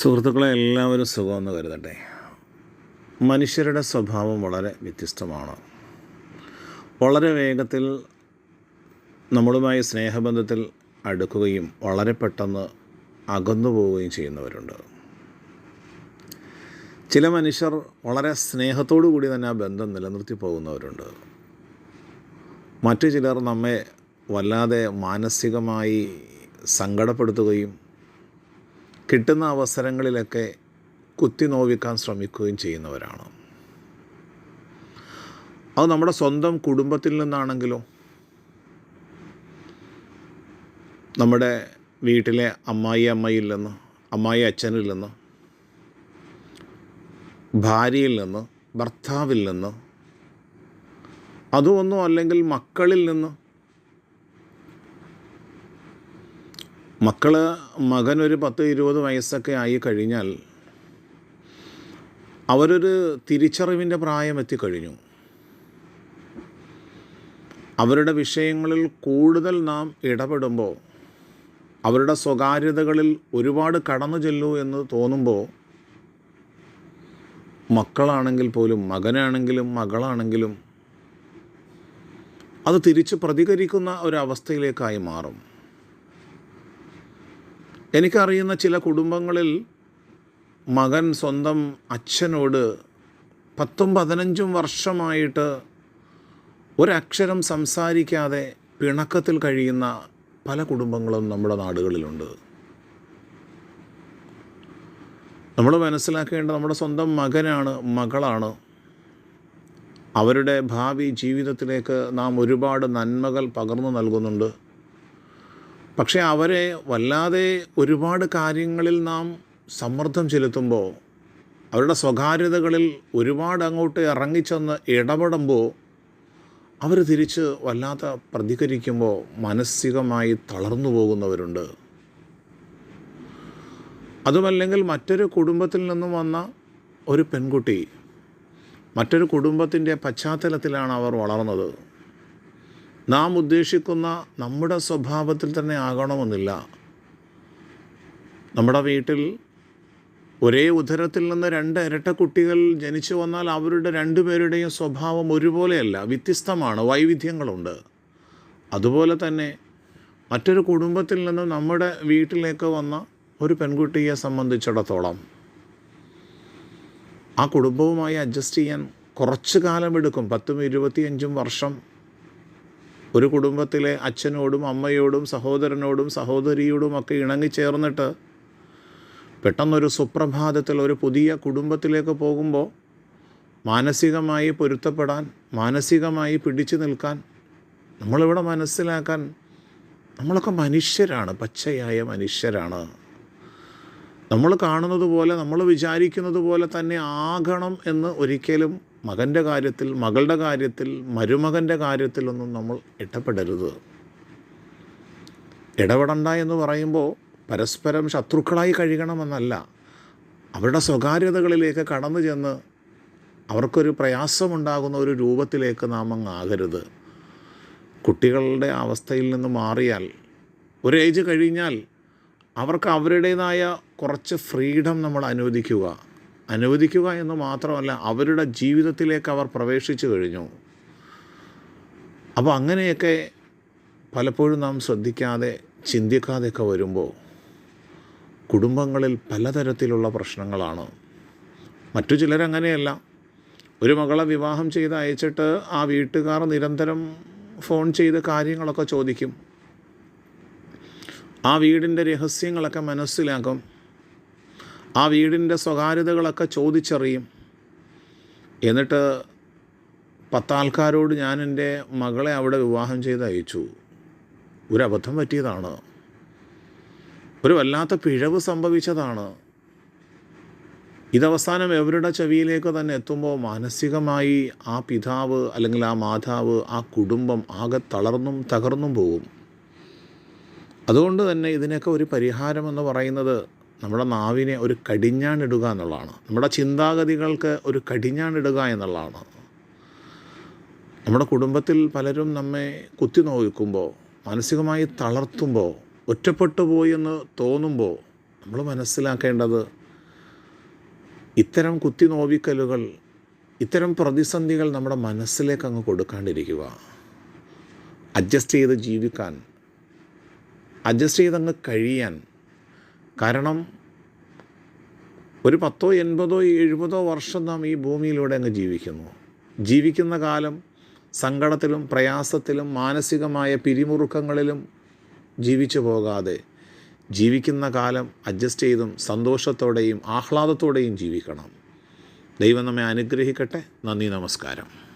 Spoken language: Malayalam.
സുഹൃത്തുക്കളെ, എല്ലാവരും സുഖമെന്ന് കരുതട്ടെ. മനുഷ്യരുടെ സ്വഭാവം വളരെ വ്യത്യസ്തമാണ്. വളരെ വേഗത്തിൽ നമ്മളുമായി സ്നേഹബന്ധത്തിൽ അടുക്കുകയും വളരെ പെട്ടെന്ന് അകന്നു പോവുകയും ചെയ്യുന്നവരുണ്ട്. ചില മനുഷ്യർ വളരെ സ്നേഹത്തോടു കൂടി തന്നെ ആ ബന്ധം നിലനിർത്തി പോകുന്നവരുണ്ട്. മറ്റു ചിലർ നമ്മെ വല്ലാതെ മാനസികമായി സങ്കടപ്പെടുത്തുകയും കിട്ടുന്ന അവസരങ്ങളിലൊക്കെ കുത്തി നോവിക്കാൻ ശ്രമിക്കുകയും ചെയ്യുന്നവരാണ്. അത് നമ്മുടെ സ്വന്തം കുടുംബത്തിൽ നിന്നാണെങ്കിലോ, നമ്മുടെ വീട്ടിലെ അമ്മായിയിൽ നിന്ന്, അമ്മായി അച്ഛനിൽ നിന്ന്, ഭാര്യയിൽ നിന്ന്, ഭർത്താവിൽ നിന്ന്, അതുമൊന്നും അല്ലെങ്കിൽ മക്കളിൽ നിന്ന്. മകനൊരു 10-20 വയസ്സൊക്കെ ആയി കഴിഞ്ഞാൽ അവരൊരു തിരിച്ചറിവിൻ്റെ പ്രായം എത്തിക്കഴിഞ്ഞു. അവരുടെ വിഷയങ്ങളിൽ കൂടുതൽ നാം ഇടപെടുമ്പോൾ, അവരുടെ സ്വകാര്യതകളിൽ ഒരുപാട് കടന്നു ചെല്ലൂ എന്ന് തോന്നുമ്പോൾ, മക്കളാണെങ്കിൽ പോലും, മകനാണെങ്കിലും മകളാണെങ്കിലും അത് തിരിച്ച് പ്രതികരിക്കുന്ന ഒരവസ്ഥയിലേക്കായി മാറും. എനിക്കറിയുന്ന ചില കുടുംബങ്ങളിൽ മകൻ സ്വന്തം അച്ഛനോട് 10-15 വർഷമായിട്ട് ഒരക്ഷരം സംസാരിക്കാതെ പിണക്കത്തിൽ കഴിയുന്ന പല കുടുംബങ്ങളും നമ്മുടെ നാടുകളിലുണ്ട്. നമ്മൾ മനസ്സിലാക്കേണ്ട, നമ്മുടെ സ്വന്തം മകനാണ്, മകളാണ്. അവരുടെ ഭാവി ജീവിതത്തിലേക്ക് നാം ഒരുപാട് നന്മകൾ പകർന്നു നൽകുന്നുണ്ട്. പക്ഷേ അവരെ വല്ലാതെ ഒരുപാട് കാര്യങ്ങളിൽ നാം സമ്മർദ്ദം ചെലുത്തുമ്പോൾ, അവരുടെ സ്വകാര്യതകളിൽ ഒരുപാട് അങ്ങോട്ട് ഇറങ്ങിച്ചെന്ന് ഇടപെടുമ്പോൾ, അവർ തിരിച്ച് വല്ലാതെ പ്രതികരിക്കുമ്പോൾ മാനസികമായി തളർന്നു പോകുന്നവരുണ്ട്. അതുമല്ലെങ്കിൽ മറ്റൊരു കുടുംബത്തിൽ നിന്നും വന്ന ഒരു പെൺകുട്ടി മറ്റൊരു കുടുംബത്തിൻ്റെ പശ്ചാത്തലത്തിലാണ് അവർ വളർന്നത്. നാം ഉദ്ദേശിക്കുന്ന നമ്മുടെ സ്വഭാവത്തിൽ തന്നെ ആകണമെന്നില്ല. നമ്മുടെ വീട്ടിൽ ഒരേ ഉദരത്തിൽ നിന്ന് 2 ഇരട്ട കുട്ടികൾ ജനിച്ചു വന്നാൽ അവരുടെ 2 പേരുടെയും സ്വഭാവം ഒരുപോലെയല്ല, വ്യത്യസ്തമാണ്, വൈവിധ്യങ്ങളുണ്ട്. അതുപോലെ തന്നെ മറ്റൊരു കുടുംബത്തിൽ നിന്ന് നമ്മുടെ വീട്ടിലേക്ക് വന്ന ഒരു പെൺകുട്ടിയെ സംബന്ധിച്ചിടത്തോളം ആ കുടുംബവുമായി അഡ്ജസ്റ്റ് ചെയ്യാൻ കുറച്ച് കാലമെടുക്കും. 10-25 വർഷം ഒരു കുടുംബത്തിലെ അച്ഛനോടും അമ്മയോടും സഹോദരനോടും സഹോദരിയോടും ഒക്കെ ഇണങ്ങിച്ചേർന്നിട്ട് പെട്ടെന്നൊരു സുപ്രഭാതത്തിൽ ഒരു പുതിയ കുടുംബത്തിലേക്ക് പോകുമ്പോൾ മാനസികമായി പൊരുത്തപ്പെടാൻ, മാനസികമായി പിടിച്ചു നിൽക്കാൻ, നമ്മളിവിടെ മനസ്സിലാക്കാൻ, നമ്മളൊക്കെ മനുഷ്യരാണ്, പച്ചയായ മനുഷ്യരാണ്. നമ്മൾ കാണുന്നത് പോലെ, നമ്മൾ വിചാരിക്കുന്നത് പോലെ തന്നെ ആകണം എന്ന് ഒരിക്കലും മകൻ്റെ കാര്യത്തിൽ, മകളുടെ കാര്യത്തിൽ, മരുമകൻ്റെ കാര്യത്തിലൊന്നും നമ്മൾ ഇടപെടരുത്. ഇടപെടണ്ട എന്ന് പറയുമ്പോൾ പരസ്പരം ശത്രുക്കളായി കഴിയണമെന്നല്ല. അവരുടെ സ്വകാര്യതകളിലേക്ക് കടന്നു ചെന്ന് അവർക്കൊരു പ്രയാസമുണ്ടാകുന്ന ഒരു രൂപത്തിലേക്ക് നാം അങ്ങ് ആകരുത്. കുട്ടികളുടെ അവസ്ഥയിൽ നിന്ന് മാറിയാൽ, ഒരു ഏജ് കഴിഞ്ഞാൽ അവർക്ക് അവരുടേതായ കുറച്ച് ഫ്രീഡം നമ്മൾ അനുവദിക്കുക എന്ന് മാത്രമല്ല, അവരുടെ ജീവിതത്തിലേക്ക് അവർ പ്രവേശിച്ചു കഴിഞ്ഞു. അപ്പോൾ അങ്ങനെയൊക്കെ പലപ്പോഴും നാം ശ്രദ്ധിക്കാതെ, ചിന്തിക്കാതെയൊക്കെ വരുമ്പോൾ കുടുംബങ്ങളിൽ പലതരത്തിലുള്ള പ്രശ്നങ്ങളാണ്. മറ്റു ചിലരങ്ങനെയല്ല. ഒരു മകളെ വിവാഹം ചെയ്ത് അയച്ചിട്ട് ആ വീട്ടുകാർ നിരന്തരം ഫോൺ ചെയ്ത് കാര്യങ്ങളൊക്കെ ചോദിക്കും. ആ വീടിൻ്റെ രഹസ്യങ്ങളൊക്കെ മനസ്സിലാക്കും. ആ വീടിൻ്റെ സ്വകാര്യതകളൊക്കെ ചോദിച്ചറിയും. എന്നിട്ട് 10 ആൾക്കാരോട് ഞാൻ എൻ്റെ മകളെ അവിടെ വിവാഹം ചെയ്ത് അയച്ചു, ഒരു അബദ്ധം പറ്റിയതാണ്, ഒരു വല്ലാത്ത പിഴവ് സംഭവിച്ചതാണ്. ഇതവസാനം എവരുടെ ചെവിയിലേക്ക് തന്നെ എത്തുമ്പോൾ മാനസികമായി ആ പിതാവ് അല്ലെങ്കിൽ ആ മാതാവ്, ആ കുടുംബം ആകെ തളർന്നും തകർന്നും പോകും. അതുകൊണ്ട് തന്നെ ഇതിനൊക്കെ ഒരു പരിഹാരമെന്ന് പറയുന്നത് നമ്മുടെ നാവിനെ ഒരു കടിഞ്ഞാണിടുക എന്നുള്ളതാണ്. നമ്മുടെ ചിന്താഗതികൾക്ക് ഒരു കടിഞ്ഞാണിടുക എന്നുള്ളതാണ്. നമ്മുടെ കുടുംബത്തിൽ പലരും നമ്മെ കുത്തി നോവിക്കുമ്പോൾ, മാനസികമായി തളർത്തുമ്പോൾ, ഒറ്റപ്പെട്ടു പോയി എന്ന് തോന്നുമ്പോൾ നമ്മൾ മനസ്സിലാക്കേണ്ടത് ഇത്തരം കുത്തിനോവിക്കലുകൾ, ഇത്തരം പ്രതിസന്ധികൾ നമ്മുടെ മനസ്സിലേക്ക് അങ്ങ് കൊടുക്കാണ്ടിരിക്കുക. അഡ്ജസ്റ്റ് ചെയ്ത് ജീവിക്കാൻ, അഡ്ജസ്റ്റ് ചെയ്തങ്ങ് കഴിയാൻ. കാരണം ഒരു 10, 80, 70 വർഷം നാം ഈ ഭൂമിയിലൂടെ അങ്ങ് ജീവിക്കുന്നു. ജീവിക്കുന്ന കാലം സങ്കടത്തിലും പ്രയാസത്തിലും മാനസികമായ പിരിമുറുക്കങ്ങളിലും ജീവിച്ചു പോകാതെ ജീവിക്കുന്ന കാലം അഡ്ജസ്റ്റ് ചെയ്തും സന്തോഷത്തോടെയും ആഹ്ലാദത്തോടെയും ജീവിക്കണം. ദൈവം നമ്മെ അനുഗ്രഹിക്കട്ടെ. നന്ദി, നമസ്കാരം.